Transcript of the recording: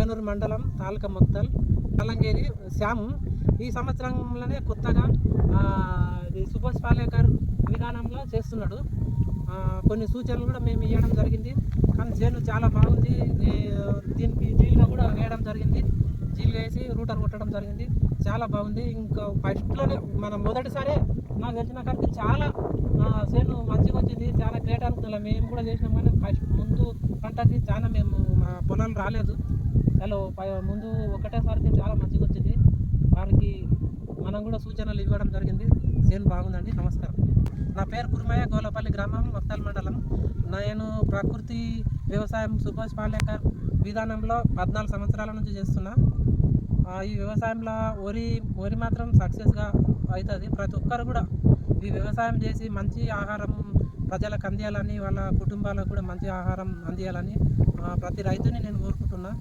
ముద్దనూరు మండలం తాలూకా ముక్తల్ కలంగేరి శ్యామ్ ఈ సంవత్సరంలోనే కొత్తగా ఇది సుభాష్ పాలేకర్ విధానంలో చేస్తున్నాడు. కొన్ని సూచనలు కూడా మేము ఇవ్వడం జరిగింది. కానీ చేను చాలా బాగుంది. దీనికి జీలుగా కూడా వేయడం జరిగింది. జీలుగా వేసి రూటర్ కొట్టడం జరిగింది. చాలా బాగుంది. ఇంకా ఫస్ట్లోనే మనం మొదటిసారి నాకు తెలిసిన కాడికి చాలా చేను మంచిగా వచ్చింది. చాలా గ్రేట్ అనుకున్నాం. మేము కూడా చేసినాం కానీ ఫస్ట్ ముందు పంటకి చాలా మేము మా పొలాలు రాలేదు. చాలా ముందు ఒకటేసారికి చాలా మంచిగా వచ్చింది. వారికి మనం కూడా సూచనలు ఇవ్వడం జరిగింది. చేను బాగుందండి. నమస్కారం. నా పేరు కుర్మయ్య, గోలపల్లి గ్రామం, ముక్తల్ మండలం. నేను ప్రకృతి వ్యవసాయం సుభాష్ పాలేకర్ విధానంలో 14 సంవత్సరాల నుంచి చేస్తున్నా. ఈ వ్యవసాయంలో వరి మాత్రం సక్సెస్గా అవుతుంది. ప్రతి ఒక్కరు కూడా ఈ వ్యవసాయం చేసి మంచి ఆహారం ప్రజలకు అందియాలని, వాళ్ళ కుటుంబాలకు కూడా మంచి ఆహారం అందియాలని ప్రతి రైతుని నేను కోరుకుంటున్నా.